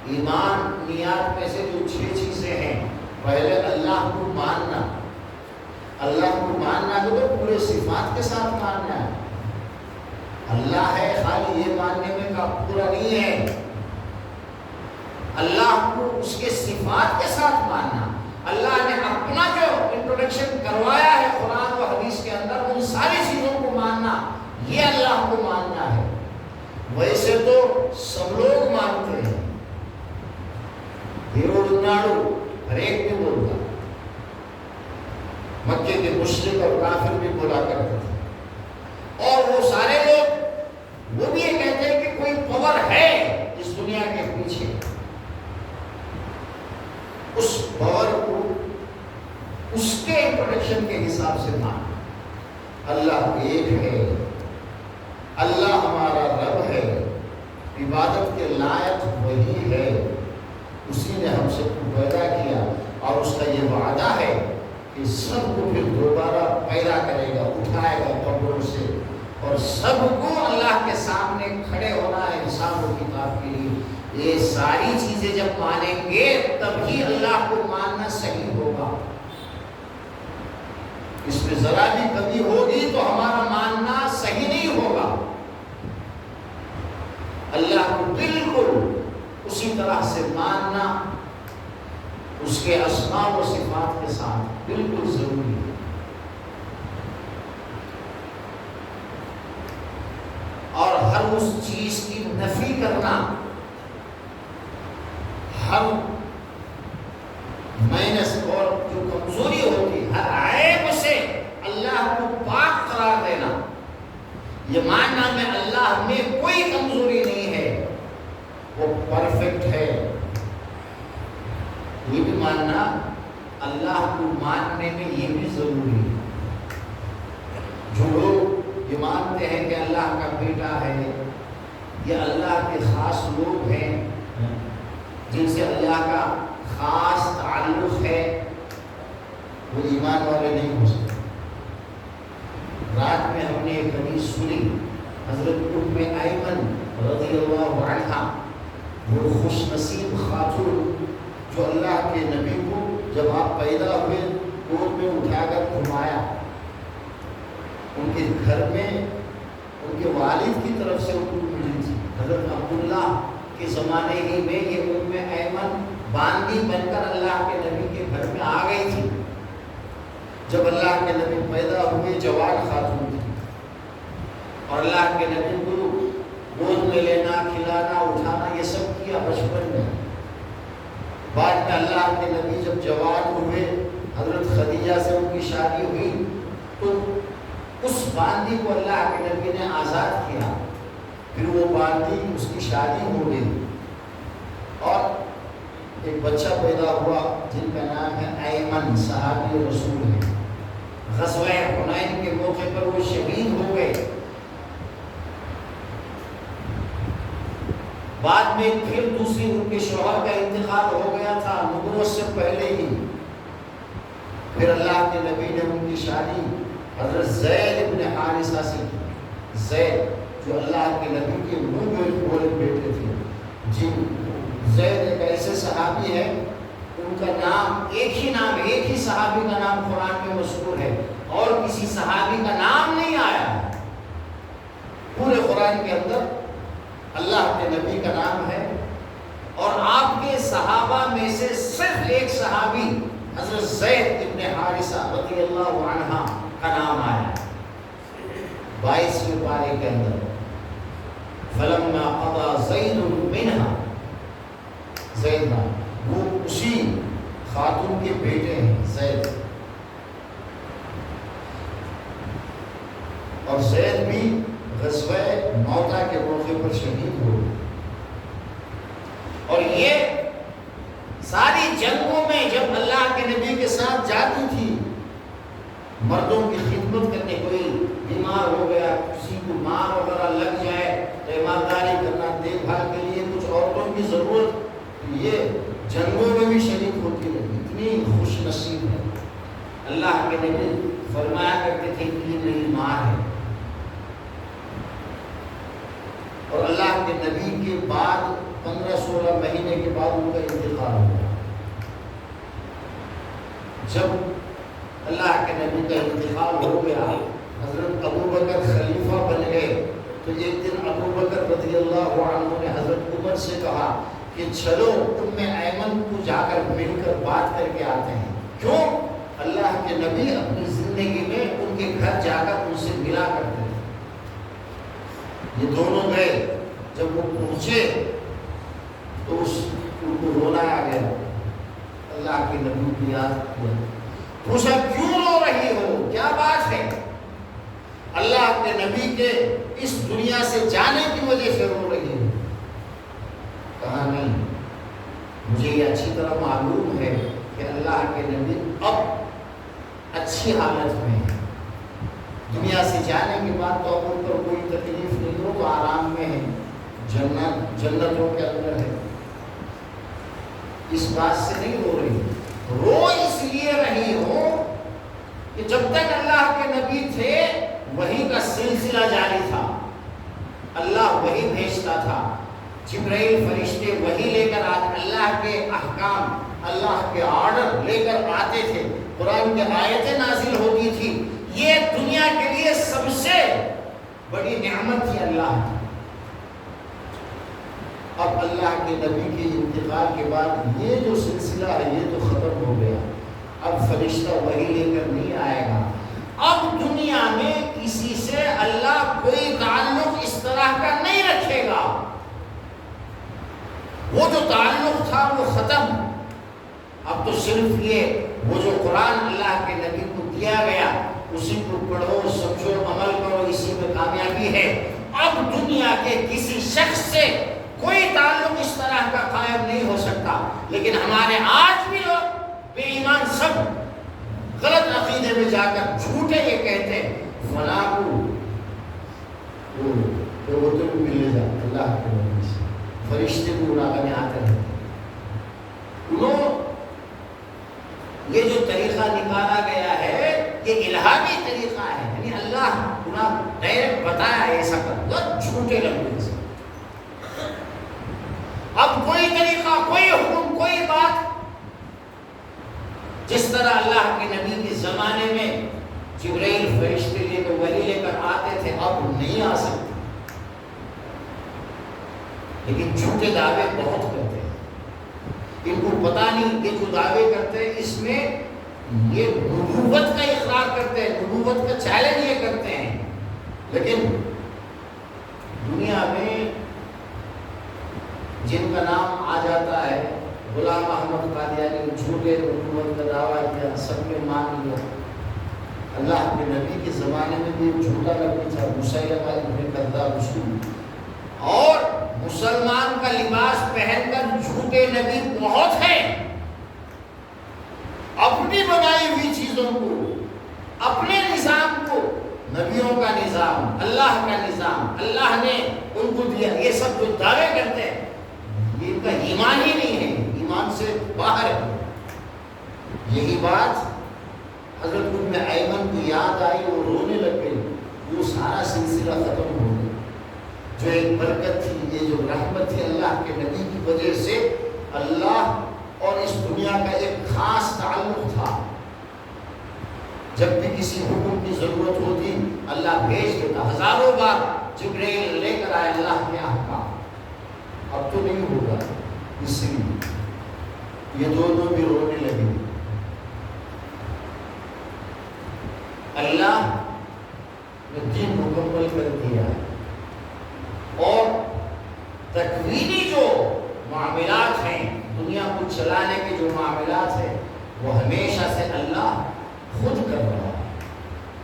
ایمانیات میں سے جو 6 چیزیں ہیں، پہلے اللہ کو ماننا. اللہ کو ماننا تو پورے صفات کے ساتھ ماننا ہے. اللہ ہے خالی یہ ماننے میں کا پورا نہیں ہے. اللہ کو اس کے صفات کے ساتھ ماننا. اللہ نے اپنا جو انٹروڈکشن کروایا ہے قرآن و حدیث کے اندر، ان ساری چیزوں کو ماننا، یہ اللہ کو ماننا ہے. ویسے تو سب لوگ مانتے ہیں، ہیرو ہر ایک بھی بولتا. مکے کے مشرک اور کافر بھی بولا کرتے تھے. اور وہ سارے لوگ وہ بھی یہ کہتے ہیں کہ کوئی پاور ہے اس دنیا کے پیچھے. اس پاور کو اس کے انٹروڈکشن کے حساب سے ماننا. اللہ ایک ہے، اللہ ہمارا رب ہے، عبادت کے لائق وہی ہے. اسی نے ہم سب کو پیدا کیا اور اس کا یہ وعدہ ہے کہ سب کو پھر دوبارہ پیدا کرے گا، اٹھائے گا قبروں سے، اور سب کو اللہ کے سامنے کھڑے ہونا ہے حساب و کتاب کے لیے. یہ ساری چیزیں جب مانیں گے تبھی اللہ کو ماننا صحیح ہوگا. اس میں ذرا بھی کمی ہوگی تو ہمارا ماننا صحیح نہیں ہوگا. اللہ کو بالکل اسی طرح سے ماننا، اس کے اسماء و صفات کے ساتھ بالکل ضروری ہے. اور ہر اس چیز کی نفی کرنا، ہر مائنس اور جو کمزوری ہوتی ہے، ہر عیب سے اللہ کو پاک قرار دینا. یہ ماننا میں اللہ میں کوئی کمزوری نہیں ہے، وہ پرفیکٹ ہے. یہ بھی ماننا، اللہ کو ماننے میں یہ بھی ضروری ہے. مانتے ہیں کہ اللہ کا بیٹا ہے یا اللہ کے خاص لوگ ہیں جن سے اللہ کا خاص تعلق ہے، وہ ایمان والے نہیں ہو سکتے۔ رات میں ہم نے ایک حدیث سنی، حضرت ام ایمن رضی اللہ عنہا، وہ خوش نصیب خاتون جو اللہ کے نبی کو جب آپ پیدا ہوئے گود میں اٹھا کر گھمایا، ان کے گھر میں ان کے والد کی طرف سے ان کو ملی تھی۔ حضرت عبداللہ کے زمانے ہی میں یہ ام ایمن باندی بن کر اللہ کے نبی کے گھر میں آ گئی تھی۔ جب اللہ کے نبی پیدا ہوئے جوان خاتون تھی، اور اللہ کے نبی کو گود میں لینا، کھلانا، اٹھانا یہ سب کیا بچپن میں۔ بعد میں اللہ کے نبی جب جوان ہوئے، حضرت خدیجہ سے ان کی شادی ہوئی، تو اس باندی کو اللہ کے نبی نے آزاد کیا۔ پھر وہ باندی، اس کی شادی ہو گئی اور ایک بچہ پیدا ہوا جن کا نام ہے ایمن، صحابی رسول ہے۔ غزوہ حنین کے موقع پر وہ شہید ہو گئے۔ بعد میں پھر دوسری ان کے شوہر کا انتقال ہو گیا تھا نبوت سے پہلے ہی۔ پھر اللہ کے نبی نے ان کی شادی حضرت زید ابن حارثہ سے کی۔ زید جو اللہ کے نبی کے منہ بولے بیٹے تھے، جن زید ایک ایسے صحابی ہے، ان کا نام ایک ہی صحابی کا نام قرآن میں مذکور ہے، اور کسی صحابی کا نام نہیں آیا پورے قرآن کے اندر۔ اللہ کے نبی کا نام ہے، اور آپ کے صحابہ میں سے صرف ایک صحابی حضرت زید ابن حارثہ رضی اللہ عنہ کا نام آیا 22ویں پارے کے اندر۔ فلما قضى زید منها، زید نام وہ اسی خاتون کے بیٹے ہیں زید، اور زید بھی غزوہ موتا کے موقع پر شہید ہو۔ اور یہ ساری جنگوں میں جب اللہ کے نبی کے ساتھ جاتی تھی، مردوں کی خدمت کرنے، کوئی بیمار ہو گیا، کسی کو مار وغیرہ لگ جائے تو ایمانداری کرنا، دیکھ بھال کے لیے کچھ عورتوں کی ضرورت، یہ جنگوں میں بھی شریک ہوتی رہی۔ اتنی خوش نصیب ہے۔ اللہ کے نبی فرمایا کرتے تھے کہ یہ میری ماں ہے، اور اللہ کے نبی کے بعد 15-16 مہینے کے بعد ان کا انتقال ہوا۔ جب اللہ کے نبی کا انتقال ہو گیا، حضرت ابوبکر خلیفہ بن گئے، تو ایک دن ابوبکر رضی اللہ عنہ نے حضرت عمر سے کہا کہ چلو ام ایمن کو جا کر مل کر بات کر کے آتے ہیں۔ کیوں؟ اللہ کے نبی اپنی زندگی میں ان کے گھر جا کر ان سے ملا کرتے تھے۔ یہ دونوں گئے، جب وہ پہنچے تو ان کو رونا آ گیا، اللہ کے نبی کی یاد کیا، پوچھا کیوں رو رہی ہو، کیا بات ہے؟ اللہ کے نبی کے اس دنیا سے جانے کی وجہ سے رو رہی ہو؟ کہا نہیں، مجھے یہ اچھی طرح معلوم ہے کہ اللہ کے نبی اب اچھی حالت میں ہے، دنیا سے جانے کے بعد تو اب ان پر کوئی تکلیف نہیں ہو، تو آرام میں ہے، جنتوں کے اندر ہے۔ اس بات سے نہیں رو رہی، رو اس لیے رہی ہو کہ جب تک اللہ کے نبی تھے وحی کا سلسلہ جاری تھا، اللہ وحی بھیجتا تھا، جبرائیل فرشتے وحی لے کر آتے، اللہ کے احکام، اللہ کے آرڈر لے کر آتے تھے، قرآن کی آیتیں نازل ہوتی تھی۔ یہ دنیا کے لیے سب سے بڑی نعمت تھی اللہ کی۔ اب اللہ کے نبی کے انتقال کے بعد یہ جو سلسلہ ہے یہ تو ختم ہو گیا، اب فرشتہ وحی لے کر نہیں آئے گا۔ اب دنیا میں کسی سے اللہ کوئی تعلق اس طرح کا نہیں رکھے گا، وہ جو تعلق تھا وہ ختم۔ اب تو صرف یہ وہ جو قرآن اللہ کے نبی کو دیا گیا اسی کو پڑھو، سمجھو، عمل کرو، اسی میں کامیابی ہے۔ اب دنیا کے کسی شخص سے کوئی تعلق اس طرح کا قائم نہیں ہو سکتا۔ لیکن ہمارے آج بھی لوگ بے ایمان سب غلط عقیدے میں جا کر جھوٹے یہ کہتے ہیں فلاں کو الہامی طریقہ ہے، یعنی اللہ انہیں ڈائریکٹ بتایا ایسا کر، وہ جھوٹے لفظ سے۔ اب کوئی طریقہ، کوئی حکم، کوئی بات جس طرح اللہ کے نبی کے زمانے میں جبرائیل فرشتے لے کر وحی لے کر آتے تھے، اب نہیں آ سکتے، لیکن جھوٹے دعوے بہت کرتے ہیں۔ ان کو پتہ نہیں یہ جو دعوے کرتے ہیں اس میں یہ نبوت کا اقرار کرتے ہیں، نبوت کا چیلنج یہ کرتے ہیں، لیکن دنیا میں جن کا نام آ جاتا ہے غلام احمد قادیانی، جھوٹے نبوت کا دعویٰ کیا، سب نے مان لیا۔ اللہ کے نبی کے زمانے میں بھی جھوٹا نبی تھا مسیلمہ ابن کذاب رسول، اور مسلمان کا لباس پہن کر جھوٹے نبی بہت ہیں۔ اپنی بنائی ہوئی چیزوں کو، اپنے نظام کو، نبیوں کا نظام، اللہ کا نظام اللہ نے ان کو دیا، یہ سب جو دعوے کرتے ہیں یہ ان کا ایمان ہی نہیں ہے، ایمان سے باہر ہے۔ یہی بات حضرت ابن ایمن کو یاد آئی، وہ رونے لگ گئی، وہ سارا سلسلہ ختم ہو گیا۔ جو ایک برکت تھی، یہ جو رحمت تھی اللہ کے نبی کی وجہ سے، اللہ اور اس دنیا کا ایک خاص تعلق تھا۔ جب بھی کسی حکم کی ضرورت ہوتی اللہ بھیج دیتا، ہزاروں بار جبرائیل لے کر آئے اللہ کے احکام۔ اب تو نہیں ہوگا، اس لیے یہ دونوں بھی رونے لگے۔ اللہ نے دین مکمل کر دیا ہے، اور تکوینی جو معاملات ہیں، دنیا کو چلانے کے جو معاملات ہیں، وہ ہمیشہ سے اللہ خود کر رہا ہے،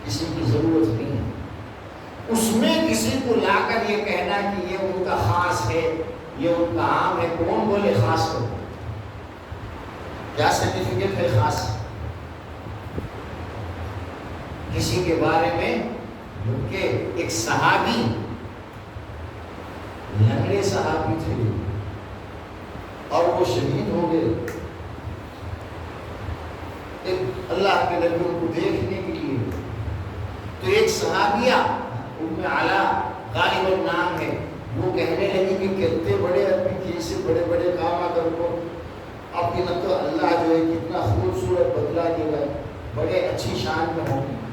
کسی کی ضرورت نہیں ہے۔ اس میں کسی کو لا کر یہ کہنا کہ یہ ان کا خاص ہے، یہ ان کا عام ہے، کون بولے خاص کو؟ کیا سرٹیفکیٹ ہے خاص؟ کسی کے بارے میں کہ ایک صحابی، لنگڑے صحابی تھے اور وہ شہید ہو گئے، ایک اللہ کے نبی ان کو دیکھنے کے لیے، تو ایک صحابیہ ام علا غالب النام ہے، وہ کہنے لگی کہ کتنے بڑے آدمی کیسے بڑے بڑے کام اگر کو آپ کی نہ تو اللہ جو ہے کتنا خوبصورت بدلا دے گا، بڑے اچھی شان میں ہوں گے۔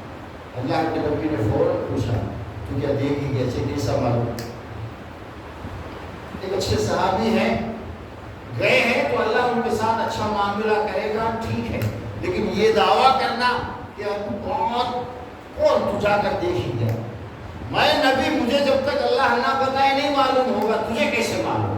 اللہ کے نبی نے فوراً پوچھا تو کیا دیکھی کیسے کیسا معلوم؟ ایک اچھے صحابی ہیں، گئے ہیں تو اللہ ان کے ساتھ اچھا معاملہ کرے گا، ٹھیک ہے، لیکن یہ دعویٰ کرنا کہ کون تو جا کر دیکھ گیا، میں نبی، مجھے جب تک اللہ نہ بتائے نہیں معلوم ہوگا، تجھے کیسے معلوم؟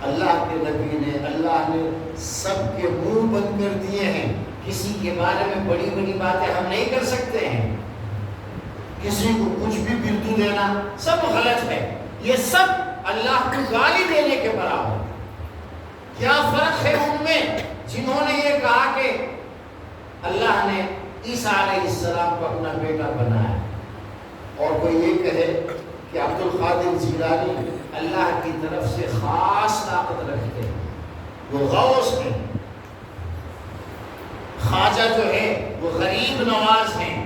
اللہ کے نبی نے، اللہ نے سب کے منہ بند کر دیے ہیں، کسی کے بارے میں بڑی بڑی باتیں ہم نہیں کر سکتے ہیں، کسی کو کچھ بھی بردو دینا سب غلط ہے، یہ سب اللہ کو گالی دینے کے برابر۔ کیا فرق ہے ان میں جنہوں نے یہ کہا کہ اللہ نے عیسیٰ علیہ السلام کو اپنا بیٹا بنایا، اور کوئی یہ کہے کہ عبد القادر جیلانی اللہ کی طرف سے خاص طاقت رکھتے ہیں، وہ غوث ہیں، خواجہ جو ہے وہ غریب نواز ہیں،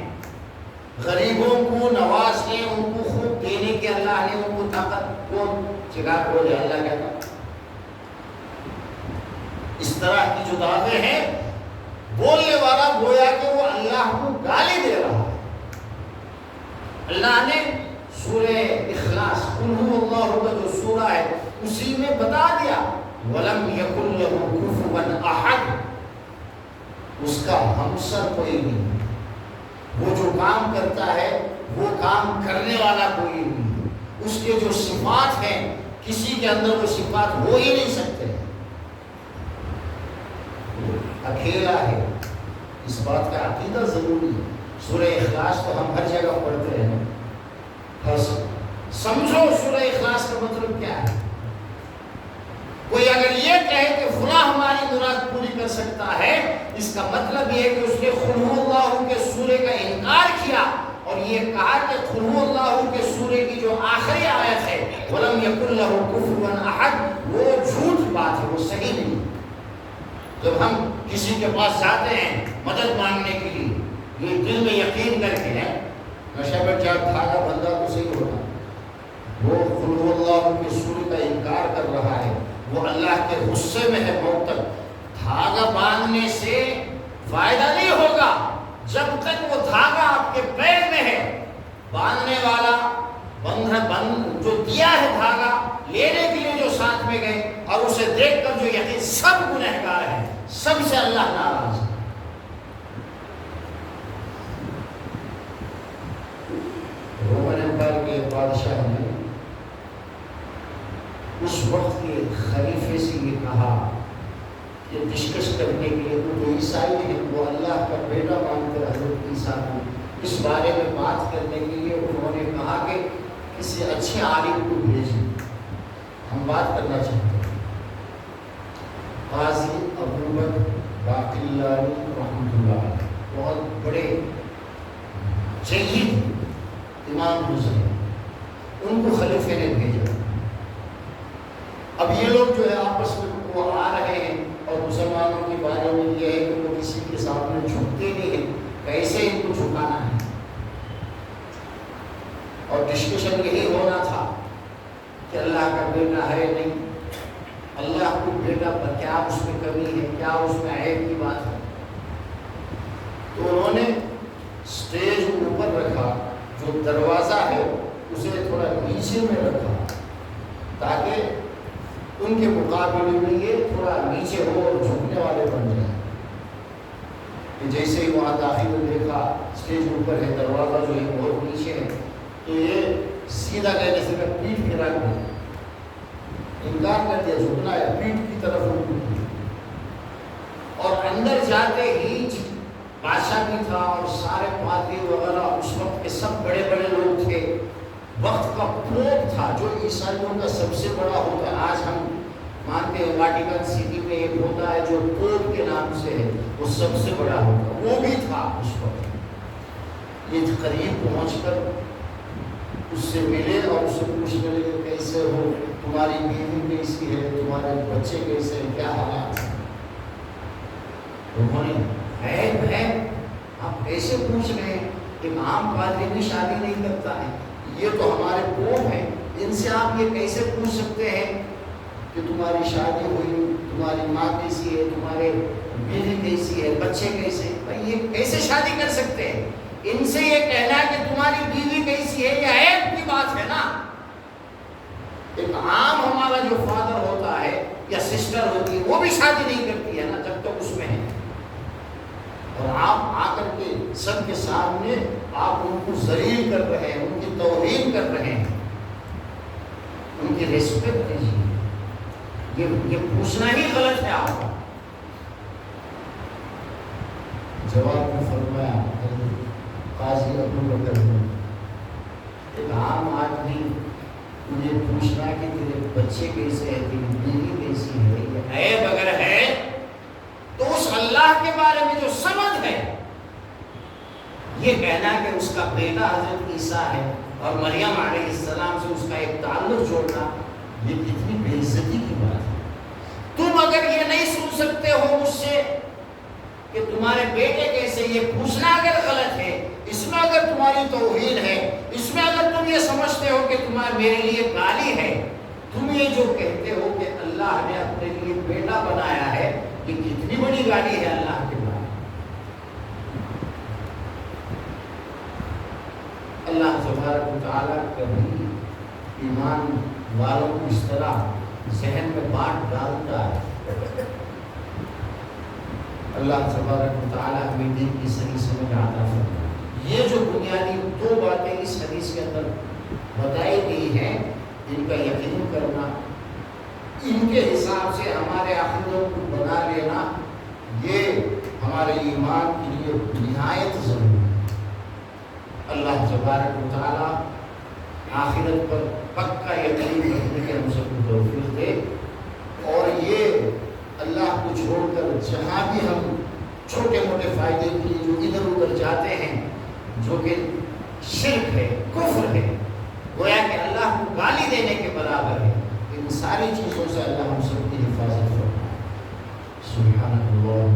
غریبوں کو نوازنے، ان کو خوب دینے کے اللہ نے ان کو طاقت کو جگہ کو دے، اللہ کہتا۔ اس طرح کی جو دعوے ہیں، بولنے والا گویا کہ وہ اللہ کو گالی دے رہا ہے۔ اللہ نے سورہ اخلاص قل هو اللہ کا جو سورہ ہے اسی میں بتا دیا وَلَمْ يَكُنْ لَهُ كُفُوًا أَحَدٌ، اس کا ہمسر کوئی نہیں، وہ جو کام کرتا ہے وہ کام کرنے والا کوئی نہیں، اس کے جو صفات ہیں کسی کے اندر وہ صفات ہو ہی نہیں سکتے، اکیلا ہے۔ اس بات کا عقیدہ ضروری ہے۔ سورہ اخلاص تو ہم ہر جگہ پڑھتے ہیں، سمجھو سورہ اخلاص کا مطلب کیا ہے۔ کوئی اگر یہ کہے کہ فلاں ہماری مراد پوری کر سکتا ہے، اس کا مطلب یہ ہے کہ اس نے قل هو اللہ کے سورے کا انکار کیا اور یہ کہا کہ قل هو اللہ کے سورے کی جو آخری آیت ہے وَلَمْ يَكُنْ لَهُ كُفُوًا أَحَدٌ، وہ جھوٹ بات ہے، وہ صحیح نہیں۔ جب ہم کسی کے پاس جاتے ہیں مدد مانگنے کے لیے، یہ دل میں یقین کر کے ہے نشہ میں جب دھاگا بندہ تو صحیح ہوگا، وہ قل هو اللہ کی سورہ کا انکار کر رہا ہے، وہ اللہ کے غصے میں ہے موت تک، دھاگا باندھنے سے فائدہ نہیں ہوگا جب تک وہ دھاگا آپ کے پیر میں ہے۔ باندھنے والا جو دیا ہے دھاگا لینے کے لیے جو ساتھ میں گئے اور اسے دیکھ کر جو یقین سب گنہگار ہیں، سب سے اللہ ناراض ہے۔ رومن امپائر کے بادشاہ نے اس وقت کے خلیفے سے یہ کہا کہ ڈسکس کرنے کے لیے وہ جو عیسائی ہیں وہ اللہ کا بیٹا مان کر حضرت عیسیٰ کو اس بارے میں بات کرنے کے لیے انہوں نے کہا کہ کسی اچھے عالم کو بھیجیں، ہم بات کرنا چاہتے ہیں۔ قاضی ابوبکر باقلانی رحمۃ اللہ علیہ بہت بڑے جید امام گزرے، ان کو خلیفے نے بھیجا۔ اب یہ لوگ جو ہے آپس میں وہ آ رہے ہیں اور مسلمانوں کے بارے میں یہ ہے کہ وہ کسی کے سامنے جھکتے نہیں ہیں، کیسے ان کو جھکانا ہے، اور ڈسکشن یہی ہونا تھا کہ اللہ کا بیٹا ہے نہیں، اللہ کو بیٹا پر کیا اس میں کمی ہے، کیا اس میں عیب کی بات ہے۔ تو انہوں نے اسٹیج اوپر رکھا، جو دروازہ ہے اسے تھوڑا نیچے میں رکھا تاکہ ان کے مقابلے میں یہ تھوڑا نیچے ہو اور جھکنے والے بن جائیں۔ کہ جیسے ہی وہاں داخل میں دیکھا اسٹیج اوپر ہے، دروازہ جو ہے بہت نیچے ہے، تو یہ سیدھا کہنے سے میں پیٹھ پھرا دیا، انکار کر دیا، جھکنا ہے، پیٹھ کی طرف رک گئی۔ اور اندر جاتے ہی بادشاہ بھی تھا اور سارے پادری وغیرہ اس وقت کے سب بڑے بڑے لوگ تھے، وقت کا پوپ تھا جو عیسائیوں کا سب سے بڑا ہوتا ہے۔ آج ہم مانتے ہیں واٹیکن سٹی میں ایک ہوتا ہے جو پوپ کے نام سے ہے، وہ سب سے بڑا ہوتا ہے، وہ بھی تھا اس وقت۔ یہ قریب پہنچ کر اس سے ملے اور اس سے پوچھنے لگے کیسے ہو، تمہاری بیوی کیسی ہے، تمہارے بچے کیسے ہیں، کیا حالات ہیں۔ انہوں نے ہے آپ ایسے پوچھ رہے ہیں، ایک عام پادری بھی شادی نہیں کرتا ہے، یہ تو ہمارے پوپ ہیں، ان سے آپ یہ کیسے پوچھ سکتے ہیں کہ تمہاری شادی ہوئی، تمہاری ماں کیسی ہے، تمہارے بیوی کیسی ہے، بچے کیسے، بھائی یہ کیسے شادی کر سکتے ہیں؟ ان سے یہ کہنا ہے کہ تمہاری بیوی کیسی ہے، یہ عیب کی بات ہے نا۔ ایک عام ہمارا جو فادر ہوتا ہے یا سسٹر ہوتی ہے وہ بھی شادی نہیں کرتی ہے نا جب تک اس میں ہے، اور آپ آ کر کے سب کے سامنے آپ ان کو ذلیل کر رہے ہیں، ان کی توہین کر رہے ہیں، ان کی ریسپیکٹ دیجیے، یہ پوچھنا ہی غلط ہے آپ کا۔ جواب میں فرمایا قاضی ابوبکر نے، ایک عام آدمی مجھے پوچھنا کہ تیرے بچے کیسے ہیں، تیری بیوی کیسی ہے، یہ عیب اگر ہے تو اس اللہ کے بارے میں جو سمجھ ہے، یہ کہنا کہ اس کا بیٹا حضرت عیسیٰ ہے اور مریم علیہ السلام سے اس کا ایک تعلق جوڑنا، یہ کتنی بے عزتی کی بات ہے۔ تم اگر یہ نہیں سن سکتے ہو مجھ سے کہ تمہارے بیٹے کیسے، یہ پوچھنا اگر غلط ہے، اس میں اگر تمہاری توہین ہے، اس میں اگر تم یہ سمجھتے ہو کہ تمہارے میرے لیے گالی ہے، تم یہ جو کہتے ہو کہ اللہ نے اپنے لیے بیٹا بنایا ہے، یہ کتنی بڑی گالی ہے اللہ کے بارے میں۔ اللہ تبارک و تعالیٰ کبھی ایمان والوں کو اس طرح ذہن میں بات ڈالتا ہے۔ اللہ تبارک و تعالیٰ ہمیں دین کی صحیح سمجھ عطا فرمائے۔ یہ جو بنیادی دو باتیں اس حدیث کے اندر بتائی گئی ہیں، ان کا یقین کرنا، ان کے حساب سے ہمارے عقیدوں کو بنا لینا، یہ ہمارے ایمان کے لیے نہایت ضروری ہے۔ اللہ تبارک و تعالیٰ آخرت پر پکا یقین رکھنے کے ہم سب کو توفیق دے، اور یہ اللہ کو چھوڑ کر جہاں بھی ہم چھوٹے موٹے فائدے کے لیے جو ادھر ادھر جاتے ہیں، جو کہ شرک ہے، کفر ہے، گویا کہ اللہ کو گالی دینے کے برابر ہے، ان ساری چیزوں سے اللہ ہم سب کی حفاظت فرمائے۔ سبحان اللہ۔